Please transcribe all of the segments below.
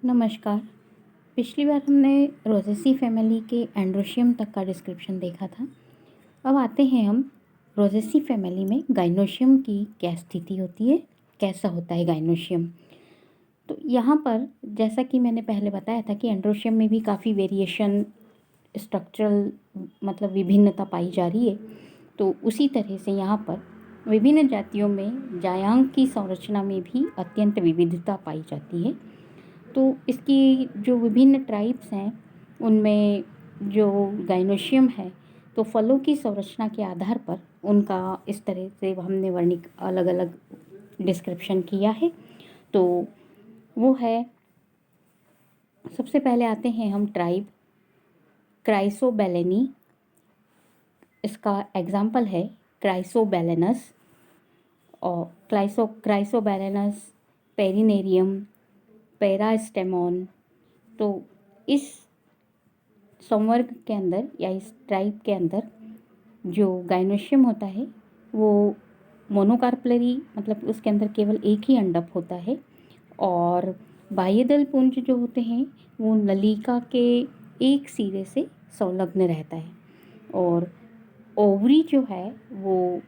नमस्कार। पिछली बार हमने रोज़ेसी फैमिली के एंड्रोशियम तक का डिस्क्रिप्शन देखा था। अब आते हैं हम रोज़ेसी फैमिली में गाइनोशियम की क्या स्थिति होती है, कैसा होता है गाइनोशियम। तो यहाँ पर जैसा कि मैंने पहले बताया था कि एंड्रोशियम में भी काफ़ी वेरिएशन, स्ट्रक्चरल मतलब विभिन्नता पाई जा रही है। तो उसी तरह से यहाँ पर विभिन्न जातियों में जायांग की संरचना में भी अत्यंत विविधता पाई जाती है। तो इसकी जो विभिन्न ट्राइब्स हैं उनमें जो गाइनोशियम है, तो फलों की संरचना के आधार पर उनका इस तरह से हमने वर्णिक अलग अलग डिस्क्रिप्शन किया है। तो वो है, सबसे पहले आते हैं हम ट्राइब क्राइसोबेलेनी। इसका एग्जाम्पल है क्राइसोबेलेनस और क्राइसोबेलेनस, पेरिनेरियम, पेरास्टेमोन। तो इस संवर्ग के अंदर या इस ट्राइब के अंदर जो गाइनोशियम होता है वो मोनोकार्पलरी, मतलब उसके अंदर केवल एक ही अंडक होता है। और बाह्यदल पुंज जो होते हैं वो नलिका के एक सिरे से संलग्न रहता है। और ओवरी जो है वो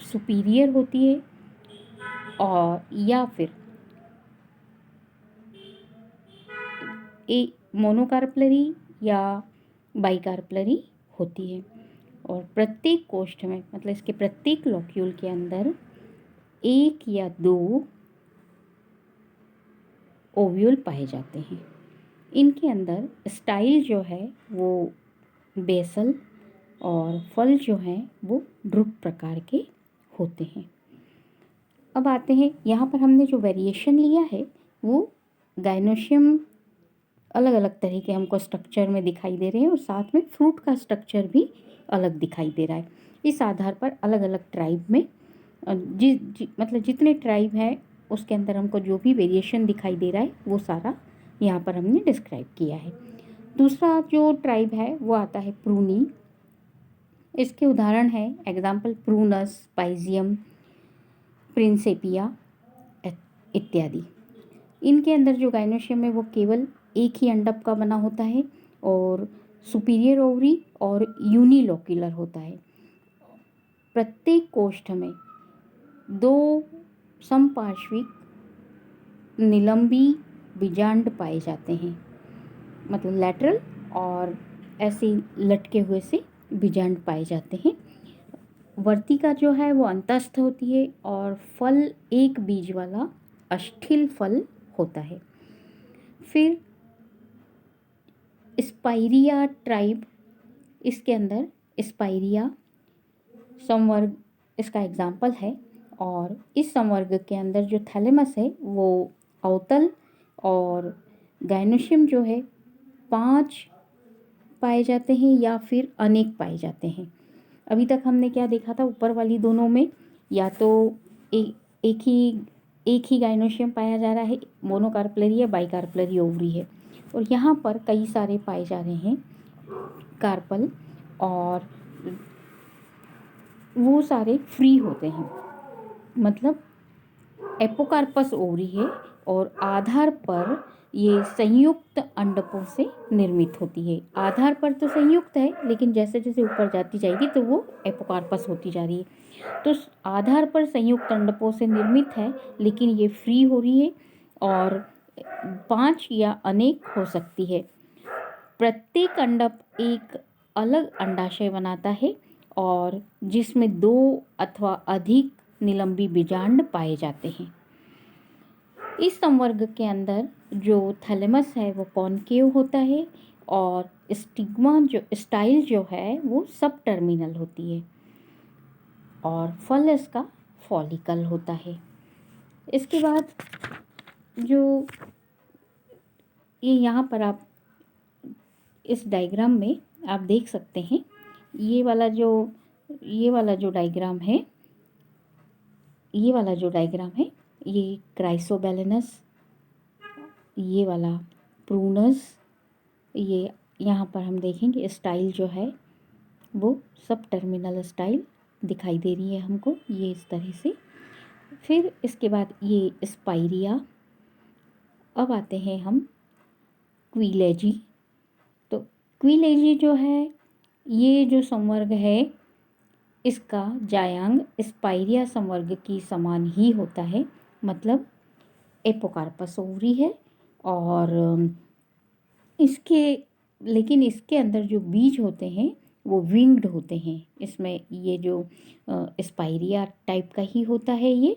सुपीरियर होती है और या फिर मोनोकार्पलरी या बाइकार्पलरी होती है। और प्रत्येक कोष्ठ में, मतलब इसके प्रत्येक लॉक्यूल के अंदर एक या दो ओव्यूल पाए जाते हैं। इनके अंदर स्टाइल जो है वो बेसल और फल जो हैं वो ड्रुप प्रकार के होते हैं। अब आते हैं, यहाँ पर हमने जो वेरिएशन लिया है वो गाइनोशियम अलग अलग तरह के हमको स्ट्रक्चर में दिखाई दे रहे हैं और साथ में फ्रूट का स्ट्रक्चर भी अलग दिखाई दे रहा है। इस आधार पर अलग अलग ट्राइब में मतलब जितने ट्राइब हैं उसके अंदर हमको जो भी वेरिएशन दिखाई दे रहा है वो सारा यहाँ पर हमने डिस्क्राइब किया है। दूसरा जो ट्राइब है वो आता है प्रूनी। इसके उदाहरण है एग्जाम्पल प्रूनस, पाइजियम, प्रिंसेपिया इत्यादि। इनके अंदर जो गाइनोशियम है वो केवल एक ही अंडक का बना होता है और सुपीरियर ओवरी और यूनिलोक्यूलर होता है। प्रत्येक कोष्ठ में दो समपार्श्विक निलंबी बीजांड पाए जाते हैं, मतलब लैटरल और ऐसे लटके हुए से बीजांड पाए जाते हैं। वर्तिका जो है वो अंतस्थ होती है और फल एक बीज वाला अस्थिल फल होता है। फिर स्पाइरिया ट्राइब, इसके अंदर स्पाइरिया संवर्ग इसका एग्जाम्पल है। और इस संवर्ग के अंदर जो थैलेमस है वो अवतल और गाइनोशियम जो है 5 पाए जाते हैं या फिर अनेक पाए जाते हैं। अभी तक हमने क्या देखा था, ऊपर वाली दोनों में या तो एक ही गाइनोशियम पाया जा रहा है, मोनोकार्पलरी या बाइकार्पलरी ओवरी है। और यहाँ पर कई सारे पाए जा रहे हैं कार्पल, और वो सारे फ्री होते हैं, मतलब एपोकार्पस ओवरी है और आधार पर ये संयुक्त अंडकों से निर्मित होती है। आधार पर तो संयुक्त है लेकिन जैसे जैसे ऊपर जाती जाएगी तो वो एपोकार्पस होती जा रही है। तो आधार पर संयुक्त अंडकों से निर्मित है लेकिन ये फ्री हो रही है और 5 या अनेक हो सकती है। प्रत्येक अंडक एक अलग अंडाशय बनाता है और जिसमें 2 अथवा अधिक निलंबी बीजांड पाए जाते हैं। इस संवर्ग के अंदर जो थैलेमस है वो कॉनकेव होता है और स्टाइल जो है वो सब टर्मिनल होती है और फल इसका फॉलिकल होता है। इसके बाद जो ये यहाँ पर आप इस डायग्राम में आप देख सकते हैं, ये वाला जो डायग्राम है, ये क्राइसोबेलेनस, ये वाला प्रूनस, ये यहाँ पर हम देखेंगे स्टाइल जो है वो सब टर्मिनल स्टाइल दिखाई दे रही है हमको, ये इस तरह से। फिर इसके बाद ये स्पाइरिया अब आते हैं हम क्विलेजी। तो क्विलेजी जो है, ये जो संवर्ग है इसका जायांग स्पाइरिया संवर्ग की समान ही होता है, मतलब एपोकार्पस ओवरी है। और इसके लेकिन इसके अंदर जो बीज होते हैं वो विंग्ड होते हैं। इसमें ये जो स्पाइरिया टाइप का ही होता है ये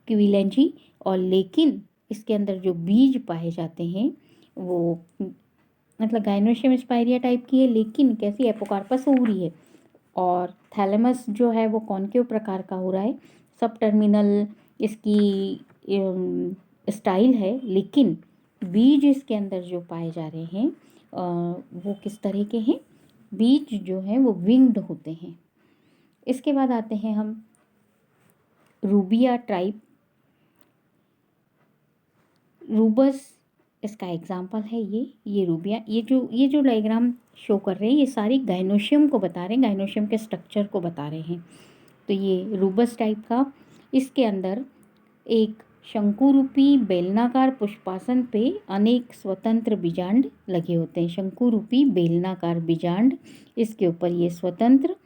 क्विलेंजी, और लेकिन इसके अंदर जो बीज पाए जाते हैं वो मतलब गाइनोशियम स्पाइरिया टाइप की है, लेकिन कैसी एपोकार्पस ओवरी है। और थैलेमस जो है वो कॉन्केव प्रकार का हो रहा है। सब टर्मिनल इसकी स्टाइल है, लेकिन बीज इसके अंदर जो पाए जा रहे हैं वो किस तरह के हैं? बीज जो हैं वो विंग्ड होते हैं। इसके बाद आते हैं हम रूबिया टाइप। रूबस इसका एग्जाम्पल है ये रूबिया। ये जो डायग्राम शो कर रहे हैं ये सारी गाइनोशियम को बता रहे हैं, गाइनोशियम के स्ट्रक्चर को बता रहे हैं। तो ये रूबस टाइप का, इसके अंदर एक शंकुरूपी बेलनाकार पुष्पासन पे अनेक स्वतंत्र बीजांड लगे होते हैं। शंकुरूपी बेलनाकार बीजांड, इसके ऊपर ये स्वतंत्र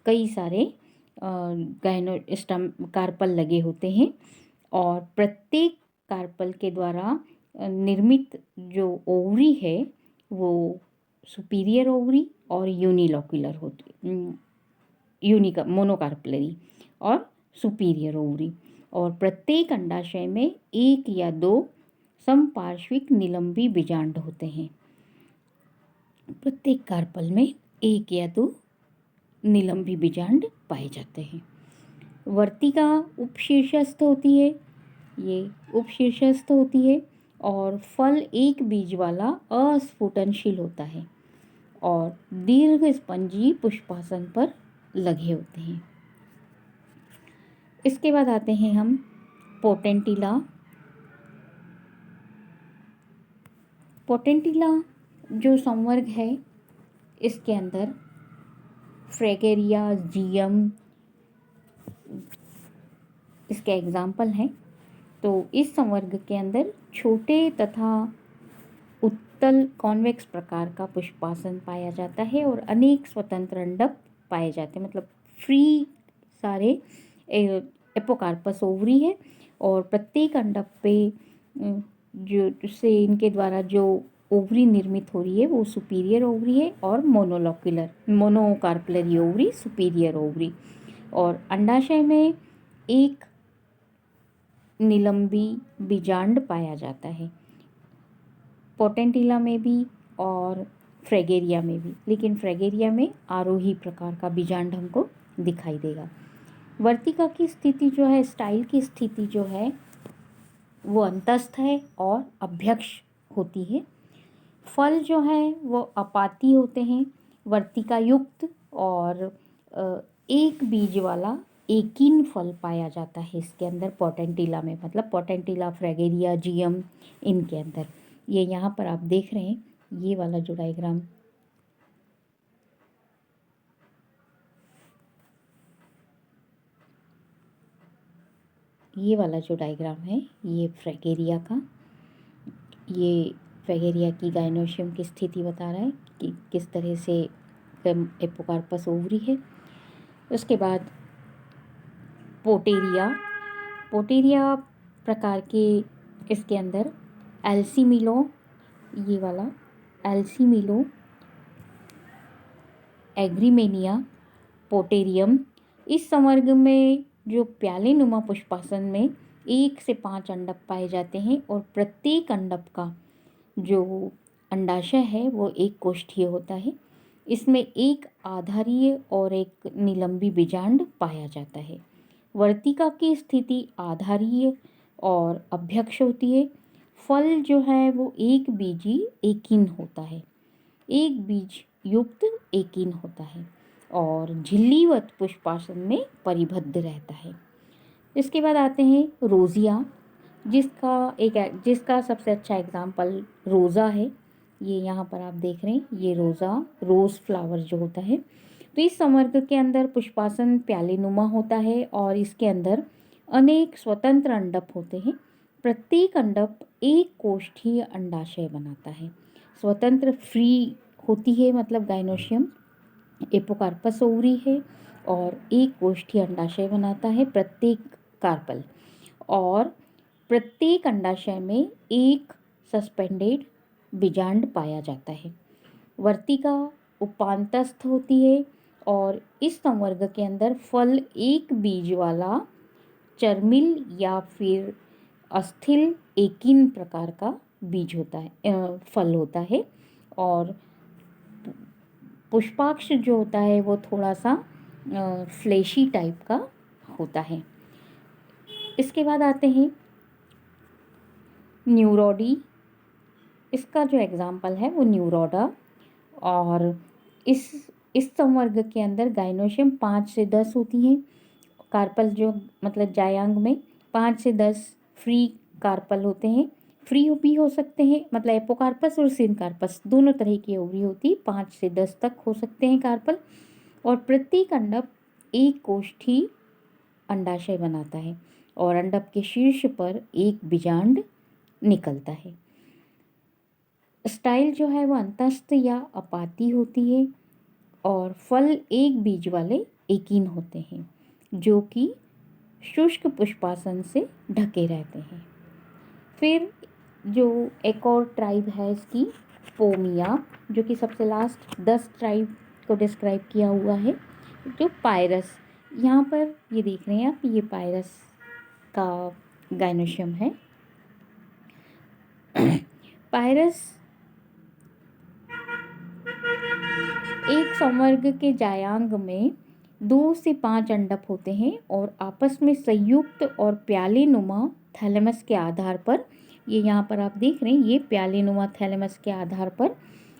कई सारे गाइनो स्टम कार्पल लगे होते हैं। और प्रत्येक कार्पल के द्वारा निर्मित जो ओवरी है वो सुपीरियर ओवरी और यूनिलोक्युलर होती, यूनिका मोनोकार्पलरी और सुपीरियर ओवरी। और प्रत्येक अंडाशय में एक या दो समपार्श्विक निलंबी बीजांड होते हैं। प्रत्येक कार्पल में एक या दो निलंबी बीजांड पाए जाते हैं। वर्तिका उपशीर्षस्थ होती है, ये उपशीर्षस्थ होती है, और फल एक बीज वाला अस्फुटनशील होता है और दीर्घ स्पंजी पुष्पासन पर लगे होते हैं। इसके बाद आते हैं हम पोटेंटिला। पोटेंटिला जो संवर्ग है इसके अंदर फ्रेगेरिया जियम इसके एग्जाम्पल हैं। तो इस संवर्ग के अंदर छोटे तथा उत्तल कॉन्वेक्स प्रकार का पुष्पासन पाया जाता है और अनेक स्वतंत्र अंडक पाए जाते हैं, मतलब फ्री सारे एपोकार्पस ओवरी है। और प्रत्येक अंडक पे जो से इनके द्वारा जो ओवरी निर्मित हो रही है वो सुपीरियर ओवरी है और मोनोकार्पलरी ओवरी सुपीरियर ओवरी। और अंडाशय में एक निलंबी बीजांड पाया जाता है, पोटेंटिला में भी और फ्रेगेरिया में भी, लेकिन फ्रेगेरिया में आरोही प्रकार का बीजांड हमको दिखाई देगा। वर्तिका की स्थिति जो है, स्टाइल की स्थिति जो है वो अंतस्थ है और अभ्यक्ष होती है। फल जो है वो अपाती होते हैं, वर्तिका युक्त, और एक बीज वाला एकीन फल पाया जाता है इसके अंदर पोटेंटिला में, मतलब पोटेंटिला, फ्रेगेरिया, जियम, इनके अंदर। ये यहाँ पर आप देख रहे हैं ये वाला जो डायग्राम, ये वाला जो डायग्राम है ये फ्रेगेरिया का, ये फ्रेगेरिया की गाइनोशियम की स्थिति बता रहा है कि किस तरह से एपोकार्पस ओवरी है। उसके बाद पोटेरिया। पोटेरिया प्रकार के इसके अंदर एल्सीमिलो, ये वाला एल्सीमिलो, एग्रीमेनिया, पोटेरियम, इस संवर्ग में जो प्यालेनुमा पुष्पासन में 1 से 5 अंडक पाए जाते हैं और प्रत्येक अंडक का जो अंडाशय है वो एक कोष्ठीय होता है। इसमें एक आधारीय और एक निलंबी बीजांड पाया जाता है। वर्तिका की स्थिति आधारीय और अभ्यक्ष होती है। फल जो है वो एक बीजी एकीन होता है, एक बीज युक्त एकीन होता है और झिल्लीवत पुष्पासन में परिबद्ध रहता है। इसके बाद आते हैं रोजिया, जिसका सबसे अच्छा एग्जाम्पल रोज़ा है। ये यहाँ पर आप देख रहे हैं, ये रोज़ फ्लावर जो होता है। तो इस संवर्ग के अंदर पुष्पासन प्यालेनुमा होता है और इसके अंदर अनेक स्वतंत्र अंडक होते हैं। प्रत्येक अंडक एक कोष्ठीय अंडाशय बनाता है। स्वतंत्र फ्री होती है, मतलब गाइनोशियम एपोकार्पस ओवरी है और एक कोष्ठीय अंडाशय बनाता है प्रत्येक कार्पल, और प्रत्येक अंडाशय में एक सस्पेंडेड बीजांड पाया जाता है। वर्तिका उपांतस्थ होती है और इस संवर्ग के अंदर फल एक बीज वाला चर्मिल या फिर अस्थिल एकिन प्रकार का बीज होता है, फल होता है, और पुष्पाक्ष जो होता है वो थोड़ा सा फ्लेशी टाइप का होता है। इसके बाद आते हैं न्यूरोडी। इसका जो एग्जाम्पल है वो न्यूरोडा, और इस संवर्ग के अंदर गाइनोशियम 5 से 10 होती हैं। कार्पल जो मतलब जायांग में 5 से 10 फ्री कार्पल होते हैं। फ्री भी हो सकते हैं, मतलब एपोकार्पस और सिनकार्पस दोनों तरह की ओवरी होती, 5 से 10 तक हो सकते हैं कार्पल, और प्रत्येक अंडक एक कोष्ठी अंडाशय बनाता है और अंडक के शीर्ष पर एक बीजांड निकलता है। स्टाइल जो है वो अंतस्थ या अपाती होती है और फल एक बीज वाले एकीन होते हैं जो कि शुष्क पुष्पासन से ढके रहते हैं। फिर जो एक और ट्राइब है इसकी पोमिया, जो कि सबसे लास्ट 10 ट्राइब को डिस्क्राइब किया हुआ है, जो पायरस। यहाँ पर ये देख रहे हैं आप, ये पायरस का गाइनोशियम है। पायरस एक संवर्ग के जायांग में 2 से 5 अंडक होते हैं और आपस में संयुक्त और प्याले नुमा थैलेमस के आधार पर, ये यहाँ पर आप देख रहे हैं, ये प्याले नुमा थैलेमस के आधार पर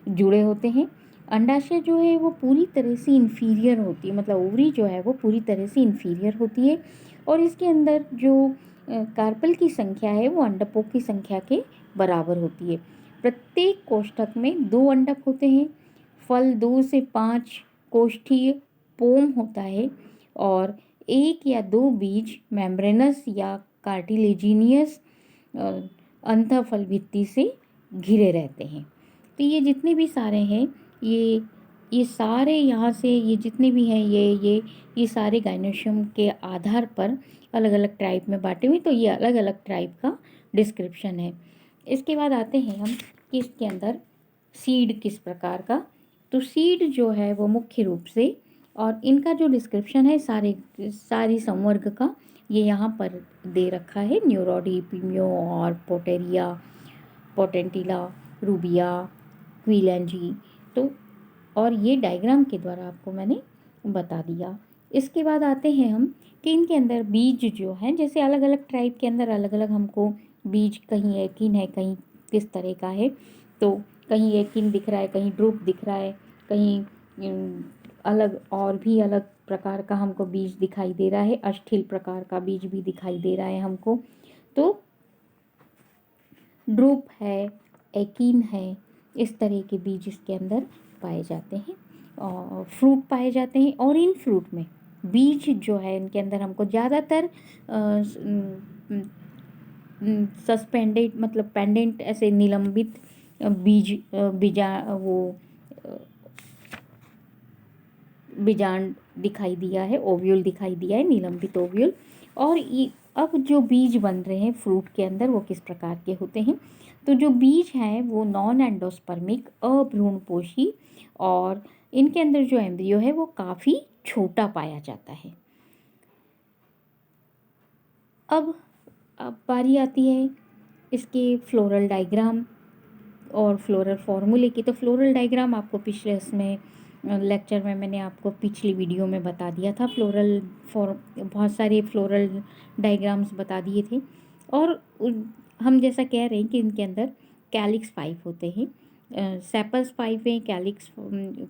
जुड़े होते हैं। अंडाशय जो है वो पूरी तरह से इन्फीरियर होती है, मतलब ओवरी जो है वो पूरी तरह से इन्फीरियर होती है, और इसके अंदर जो कार्पल की संख्या है वो अंडकों की संख्या के बराबर होती है। प्रत्येक कोष्ठक में 2 अंडक होते हैं। फल 2 से 5 कोष्ठीय पोम होता है और 1 या 2 बीज मेम्ब्रेनस या कार्टिलेजिनियस अंतःफल भित्ति से घिरे रहते हैं। तो ये जितने भी सारे हैं, ये सारे यहाँ से ये जितने भी हैं, ये सारे गाइनोशियम के आधार पर अलग अलग ट्राइब में बांटे हुए, तो ये अलग अलग ट्राइब का डिस्क्रिप्शन है। इसके बाद आते हैं हम कि इसके अंदर सीड किस प्रकार का। तो सीड जो है वो मुख्य रूप से, और इनका जो डिस्क्रिप्शन है सारी संवर्ग का, ये यहाँ पर दे रखा है। न्यूरोडी, पीमियो और पोटेरिया, पोटेंटिला, रूबिया, क्विलेंजी, तो और ये डायग्राम के द्वारा आपको मैंने बता दिया। इसके बाद आते हैं हम कि इनके अंदर बीज जो हैं, जैसे अलग अलग ट्राइब के अंदर अलग अलग हमको बीज, कहीं एकिन है, कहीं किस तरह का है, तो कहीं एकिन दिख रहा है, कहीं ड्रूप दिख रहा है, कहीं अलग और भी अलग प्रकार का हमको बीज दिखाई दे रहा है, अष्ठिल प्रकार का बीज भी दिखाई दे रहा है हमको। तो ड्रूप है, एकिन है, इस तरह के बीज इसके अंदर पाए जाते हैं और फ्रूट पाए जाते हैं। और इन फ्रूट में बीज जो है इनके अंदर हमको ज़्यादातर सस्पेंडेड, मतलब पेंडेंट, ऐसे निलंबित बीजांड दिखाई दिया है, ओव्यूल दिखाई दिया है, निलंबित ओव्यूल। और ये अब जो बीज बन रहे हैं फ्रूट के अंदर वो किस प्रकार के होते हैं, तो जो बीज हैं वो नॉन एंडोस्पर्मिक, अभ्रूणपोषी, और इनके अंदर जो एम्ब्रियो है वो काफ़ी छोटा पाया जाता है। अब बारी आती है इसके फ्लोरल डायग्राम और फ्लोरल फॉर्मूले की। तो फ्लोरल डायग्राम आपको पिछले इसमें लेक्चर में मैंने आपको पिछली वीडियो में बता दिया था। बहुत सारे फ्लोरल डायग्राम्स बता दिए थे, और हम जैसा कह रहे हैं कि इनके अंदर कैलिक्स 5 होते हैं, सेपल्स 5 हैं, कैलिक्स,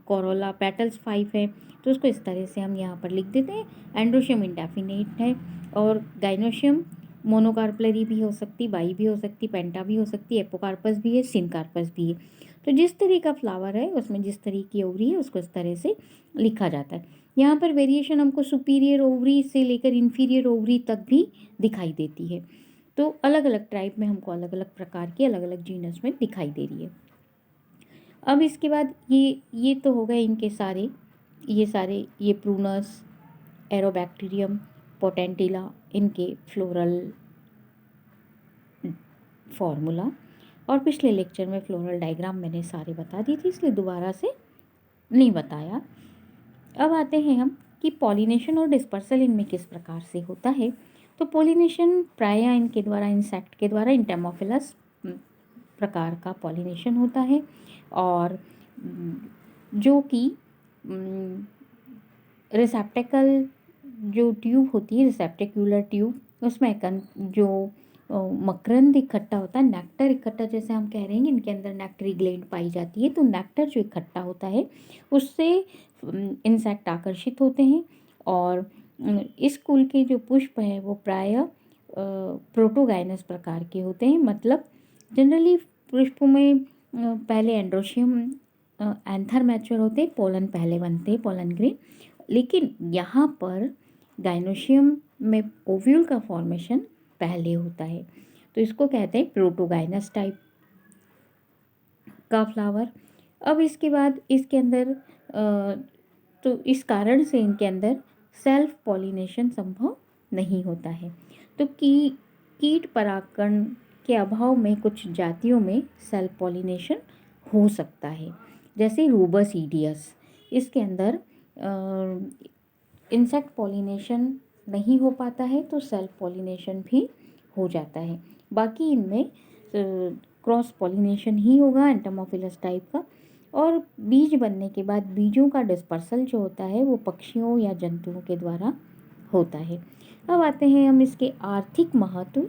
कोरोला, पेटल्स 5 हैं। तो उसको इस तरह से हम यहाँ पर लिख देते हैं। एंड्रोशियम इंडेफिनिट है, और गाइनोशियम मोनोकार्पलरी भी हो सकती, बाई भी हो सकती, पेंटा भी हो सकती, एपोकार्पस भी है, सिनकार्पस भी है। तो जिस तरह का फ्लावर है उसमें जिस तरह की ओवरी है उसको इस तरह से लिखा जाता है। यहाँ पर वेरिएशन हमको सुपीरियर ओवरी से लेकर इन्फीरियर ओवरी तक भी दिखाई देती है। तो अलग अलग टाइप में हमको अलग अलग प्रकार की अलग अलग जीनस में दिखाई दे रही है। अब इसके बाद ये तो हो गए इनके सारे ये प्रूनस, एरोबैक्टीरियम, पोटेंटिला, इनके फ्लोरल फॉर्मूला। और पिछले लेक्चर में फ्लोरल डायग्राम मैंने सारे बता दी थी, इसलिए दोबारा से नहीं बताया। अब आते हैं हम कि पॉलिनेशन और डिस्पर्सल इनमें किस प्रकार से होता है। तो पॉलिनेशन प्रायः इनके द्वारा, इंसेक्ट के द्वारा इंटेमोफिलस प्रकार का पॉलिनेशन होता है, और जो कि रिसेप्टेकल जो ट्यूब होती है, रिसेप्टेक्युलर ट्यूब, उसमें जो मकरंद इकट्ठा होता है, नेक्टर इकट्ठा जैसे हम कह रहे हैं, इनके अंदर नेक्टरी ग्लैंड पाई जाती है, तो नेक्टर जो इकट्ठा होता है उससे इंसेक्ट आकर्षित होते हैं। और इस कुल के जो पुष्प हैं वो प्रायः प्रोटोगाइनस प्रकार के होते हैं। मतलब जनरली पुष्पों में पहले एंड्रोशियम एंथर मैच्योर होते हैं, पोलन पहले बनते हैं, पोलन ग्रेन। लेकिन यहाँ पर गाइनोशियम में ओव्यूल का फॉर्मेशन पहले होता है, तो इसको कहते हैं प्रोटोगाइनस टाइप का फ्लावर। अब इसके बाद इसके अंदर तो इस कारण से इनके अंदर सेल्फ पॉलिनेशन संभव नहीं होता है। तो कीट परागकण के अभाव में कुछ जातियों में सेल्फ पॉलिनेशन हो सकता है, जैसे रूबस ईडियस, इसके अंदर इंसेक्ट पॉलिनेशन नहीं हो पाता है, तो सेल्फ पॉलिनेशन भी हो जाता है। बाकी इनमें क्रॉस पॉलिनेशन ही होगा एंटोमोफिलस टाइप का। और बीज बनने के बाद बीजों का डिस्पर्सल जो होता है वो पक्षियों या जंतुओं के द्वारा होता है। अब आते हैं हम इसके आर्थिक महत्व।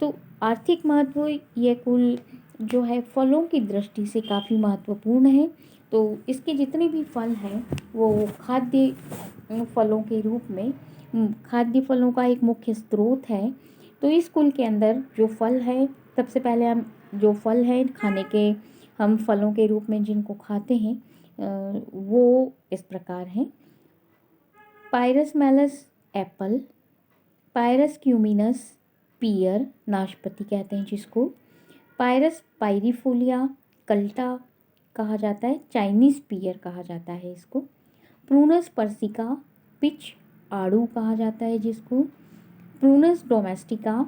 तो आर्थिक महत्व ये कुल जो है फलों की दृष्टि से काफ़ी महत्वपूर्ण है। तो इसके जितने भी फल हैं वो खाद्य फलों के रूप में, खाद्य फलों का एक मुख्य स्रोत है। तो इस कुल के अंदर जो फल है, सबसे पहले हम जो फल है खाने के, हम फलों के रूप में जिनको खाते हैं वो इस प्रकार हैं: पायरस मैलस एप्पल, पायरस क्यूमिनस पियर, नाशपाती कहते हैं जिसको, पायरस पायरीफोलिया कल्टा कहा जाता है, चाइनीज़ पियर कहा जाता है इसको, प्रूनस पर्सिका पिच आड़ू कहा जाता है जिसको, Prunus domestica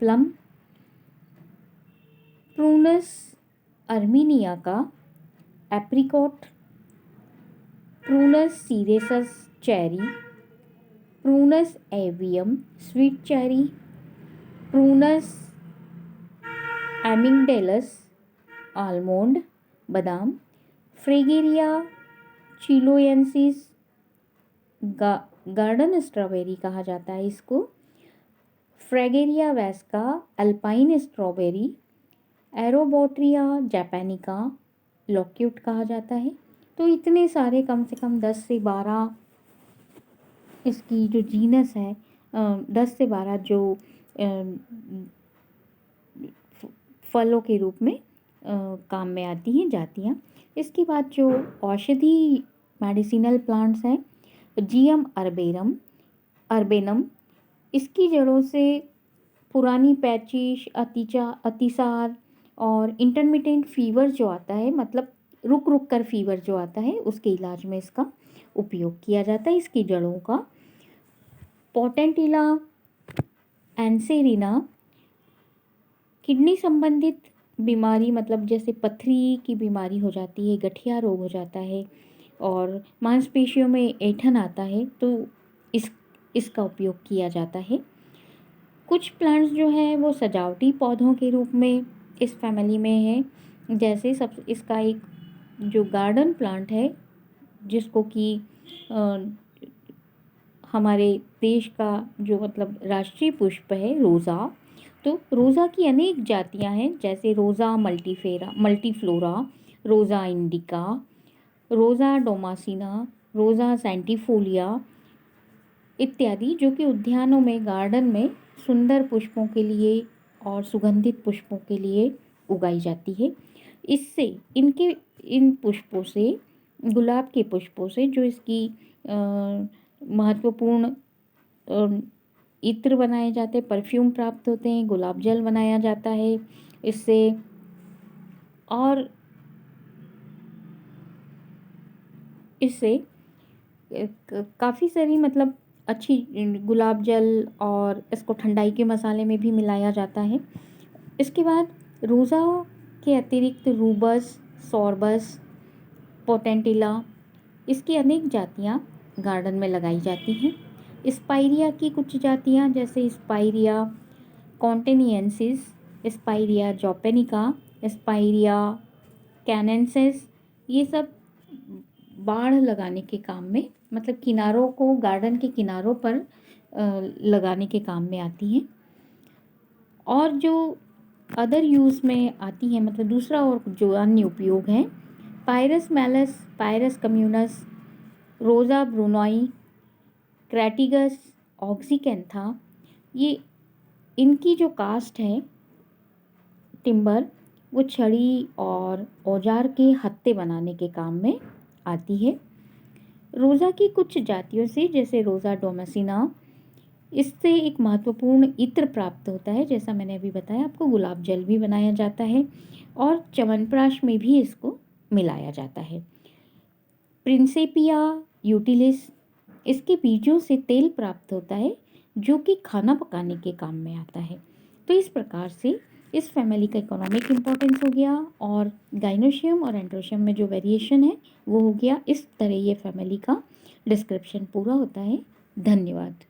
plum, Prunus armeniaca का apricot, Prunus cerasus cherry, Prunus avium sweet cherry, Prunus amygdalus almond बादाम, फ्रेगेरिया चिलोएंसिस गार्डन स्ट्रॉबेरी कहा जाता है इसको, Fragaria vesca alpine strawberry, Eriobotrya japonica loquat कहा जाता है। तो इतने सारे कम से कम 10 से 12 इसकी जो जीनस है, 10 से 12 जो फलों के रूप में काम में आती हैं जातियाँ। इसके बाद जो औषधि मेडिसिनल प्लांट्स हैं, जियम अर्बेनम, इसकी जड़ों से पुरानी पैचिश, अतिसार और इंटरमिटेंट फीवर जो आता है, मतलब रुक रुक कर फीवर जो आता है, उसके इलाज में इसका उपयोग किया जाता है, इसकी जड़ों का। पोटेंटिला एंसेरिना किडनी संबंधित बीमारी, मतलब जैसे पथरी की बीमारी हो जाती है, गठिया रोग हो जाता है और मांसपेशियों में ऐंठन आता है, तो इसका उपयोग किया जाता है। कुछ प्लांट्स जो हैं वो सजावटी पौधों के रूप में इस फैमिली में है, जैसे सब इसका एक जो गार्डन प्लांट है जिसको कि हमारे देश का जो मतलब राष्ट्रीय पुष्प है रोज़ा। तो रोज़ा की अनेक जातियां हैं, जैसे रोज़ा मल्टीफ्लोरा, रोज़ा इंडिका, रोज़ा डोमासिना, रोज़ा सेंटिफोलिया इत्यादि, जो कि उद्यानों में, गार्डन में सुंदर पुष्पों के लिए और सुगंधित पुष्पों के लिए उगाई जाती है। इससे इन पुष्पों से, गुलाब के पुष्पों से जो इसकी महत्वपूर्ण इत्र बनाए जाते हैं, परफ्यूम प्राप्त होते हैं, गुलाब जल बनाया जाता है इससे। और इससे काफ़ी सारी मतलब अच्छी गुलाब जल, और इसको ठंडाई के मसाले में भी मिलाया जाता है। इसके बाद रोज़ा के अतिरिक्त रूबस, सॉर्बस, पोटेंटिला, इसकी अनेक जातियाँ गार्डन में लगाई जाती हैं। स्पाइरिया की कुछ जातियाँ जैसे स्पाइरिया कॉन्टेनियंसिस, स्पाइरिया जोपेनिका, स्पाइरिया कैनेंसिस, ये सब बाढ़ लगाने के काम में, मतलब किनारों को, गार्डन के किनारों पर लगाने के काम में आती हैं। और जो अदर यूज़ में आती हैं, मतलब दूसरा और जो अन्य उपयोग है, पायरस मैलस, पायरस कम्यूनस, रोज़ा ब्रुनोई, क्रैटिगस, ऑक्सीकैंथा, ये इनकी जो कास्ट है टिम्बर, वो छड़ी और औजार के हत्थे बनाने के काम में आती है। रोज़ा की कुछ जातियों से, जैसे रोज़ा डोमेसिना, इससे एक महत्वपूर्ण इत्र प्राप्त होता है, जैसा मैंने अभी बताया आपको, गुलाब जल भी बनाया जाता है और च्यवनप्राश में भी इसको मिलाया जाता है। प्रिंसेपिया यूटिलिस, इसके बीजों से तेल प्राप्त होता है जो कि खाना पकाने के काम में आता है। तो इस प्रकार से इस फैमिली का इकोनॉमिक इम्पोर्टेंस हो गया, और गाइनोशियम और एंड्रोशियम में जो वेरिएशन है वो हो गया। इस तरह ये फैमिली का डिस्क्रिप्शन पूरा होता है। धन्यवाद।